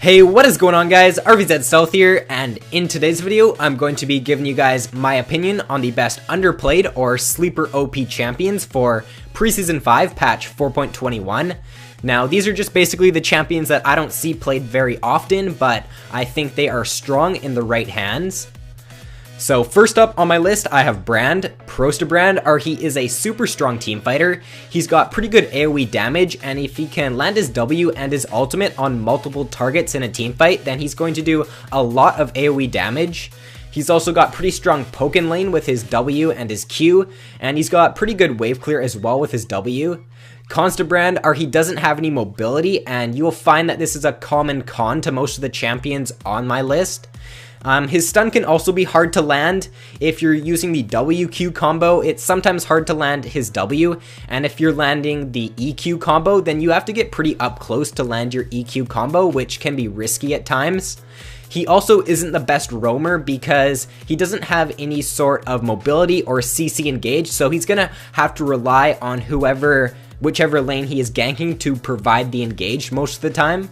Hey, what is going on guys? RVZ South here, and in today's video, I'm going to be giving you guys my opinion on the best underplayed or sleeper OP champions for Preseason 5 patch 4.21. Now, these are just basically the champions that I don't see played very often, but I think they are strong in the right hands. So first up on my list, I have Brand. Pros to Brand are he is a super strong team fighter. He's got pretty good AoE damage, and if he can land his W and his ultimate on multiple targets in a team fight, then he's going to do a lot of AoE damage. He's also got pretty strong poke in lane with his W and his Q, and he's got pretty good wave clear as well with his W. Cons to Brand are he doesn't have any mobility, and you will find that this is a common con to most of the champions on my list. His stun can also be hard to land. If you're using the WQ combo, it's sometimes hard to land his W, and if you're landing the EQ combo, then you have to get pretty up close to land your EQ combo, which can be risky at times. He also isn't the best roamer because he doesn't have any sort of mobility or CC engage, so he's gonna have to rely on whichever lane he is ganking to provide the engage most of the time.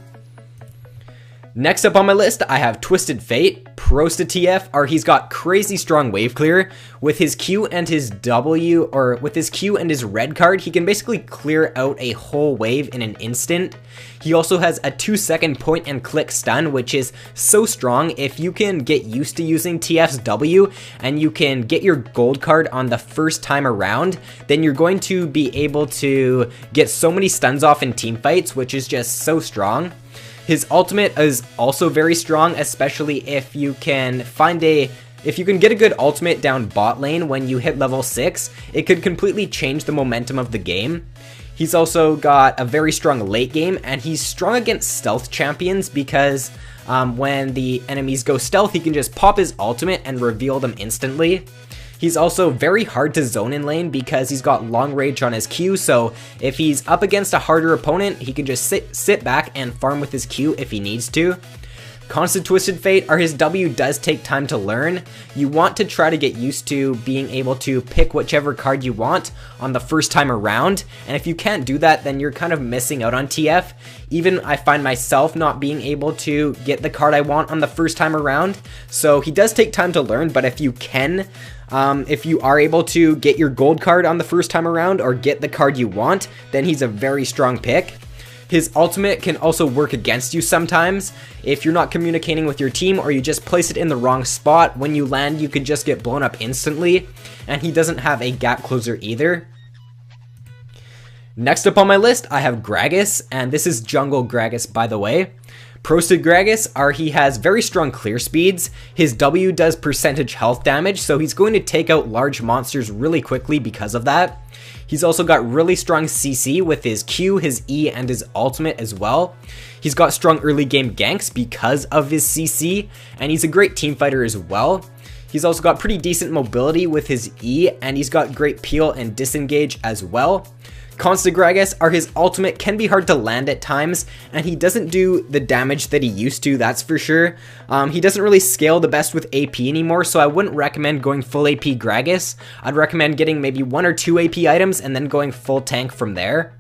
Next up on my list, I have Twisted Fate. Pros to TF are he's got crazy strong wave clear. With his Q and his W, or with his Q and his red card, he can basically clear out a whole wave in an instant. He also has a 2-second point and click stun, which is so strong. If you can get used to using TF's W and you can get your gold card on the first time around, then you're going to be able to get so many stuns off in team fights, which is just so strong. His ultimate is also very strong, especially if you can get a good ultimate down bot lane when you hit level 6, it could completely change the momentum of the game. He's also got a very strong late game, and he's strong against stealth champions because when the enemies go stealth, he can just pop his ultimate and reveal them instantly. He's also very hard to zone in lane because he's got long range on his Q, so if he's up against a harder opponent, he can just sit back and farm with his Q if he needs to. Cons to Twisted Fate are his W does take time to learn. You want to try to get used to being able to pick whichever card you want on the first time around, and if you can't do that, then you're kind of missing out on TF. Even I find myself not being able to get the card I want on the first time around, so he does take time to learn, but if you can, if you are able to get your gold card on the first time around or get the card you want, then he's a very strong pick. His ultimate can also work against you sometimes. If you're not communicating with your team or you just place it in the wrong spot, when you land you could just get blown up instantly, and he doesn't have a gap closer either. Next up on my list, I have Gragas, and this is Jungle Gragas, by the way. Pros to Gragas are he has very strong clear speeds. His W does percentage health damage, so he's going to take out large monsters really quickly because of that. He's also got really strong CC with his Q, his E, and his ultimate as well. He's got strong early game ganks because of his CC, and he's a great team fighter as well. He's also got pretty decent mobility with his E, and he's got great peel and disengage as well. Cons to Gragas are his ultimate can be hard to land at times, and he doesn't do the damage that he used to, that's for sure. He doesn't really scale the best with AP anymore, so I wouldn't recommend going full AP Gragas. I'd recommend getting maybe 1 or 2 AP items and then going full tank from there.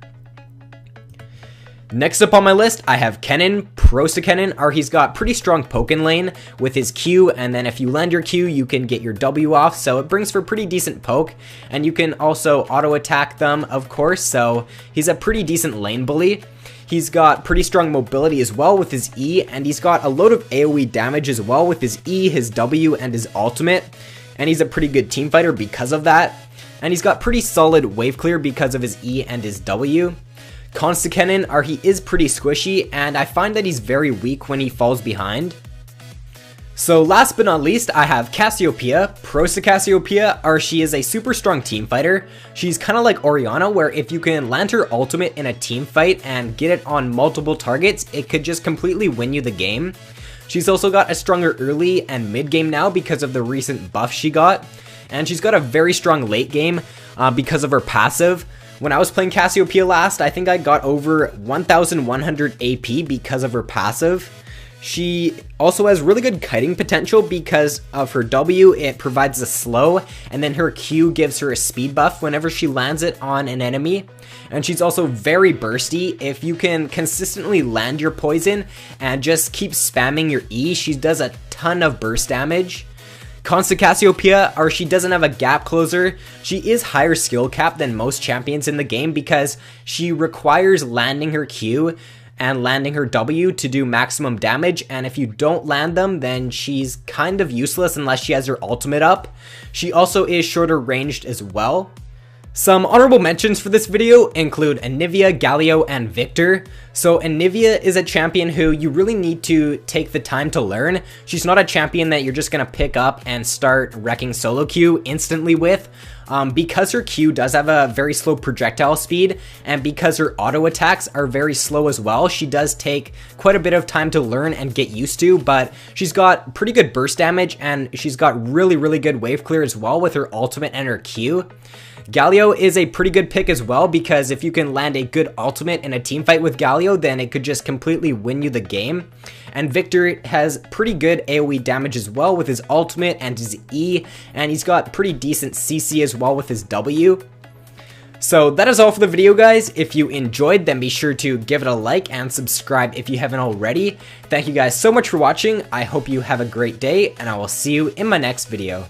Next up on my list, I have Kennen. Pros to Kennen are he's got pretty strong poke in lane with his Q, and then if you land your Q, you can get your W off, so it brings for pretty decent poke, and you can also auto attack them, of course, so he's a pretty decent lane bully. He's got pretty strong mobility as well with his E, and he's got a load of AoE damage as well with his E, his W, and his ultimate, and he's a pretty good team fighter because of that. And he's got pretty solid wave clear because of his E and his W. Cons to Kennen are he is pretty squishy, and I find that he's very weak when he falls behind. So last but not least, I have Cassiopeia. Pros to Cassiopeia are she is a super strong team fighter. She's kind of like Orianna, where if you can land her ultimate in a team fight and get it on multiple targets, it could just completely win you the game. She's also got a stronger early and mid game now because of the recent buff she got, and she's got a very strong late game because of her passive. When I was playing Cassiopeia last, I think I got over 1100 AP because of her passive. She also has really good kiting potential because of her W. It provides a slow, and then her Q gives her a speed buff whenever she lands it on an enemy. And she's also very bursty. If you can consistently land your poison and just keep spamming your E, she does a ton of burst damage. Cons to Cassiopeia are she doesn't have a gap closer. She is higher skill cap than most champions in the game because she requires landing her Q and landing her W to do maximum damage, and if you don't land them, then she's kind of useless unless she has her ultimate up. She also is shorter ranged as well. Some honorable mentions for this video include Anivia, Galio, and Victor. So Anivia is a champion who you really need to take the time to learn. She's not a champion that you're just gonna pick up and start wrecking solo queue instantly with. Because her Q does have a very slow projectile speed, and because her auto attacks are very slow as well, she does take quite a bit of time to learn and get used to, but she's got pretty good burst damage, and she's got really good wave clear as well with her ultimate and her Q. Galio is a pretty good pick as well, because if you can land a good ultimate in a team fight with Galio, then it could just completely win you the game. And Victor has pretty good AoE damage as well with his ultimate and his E, and he's got pretty decent CC as well with his W. So that is all for the video, guys. If you enjoyed, then be sure to give it a like and subscribe if you haven't already. Thank you guys so much for watching. I hope you have a great day, and I will see you in my next video.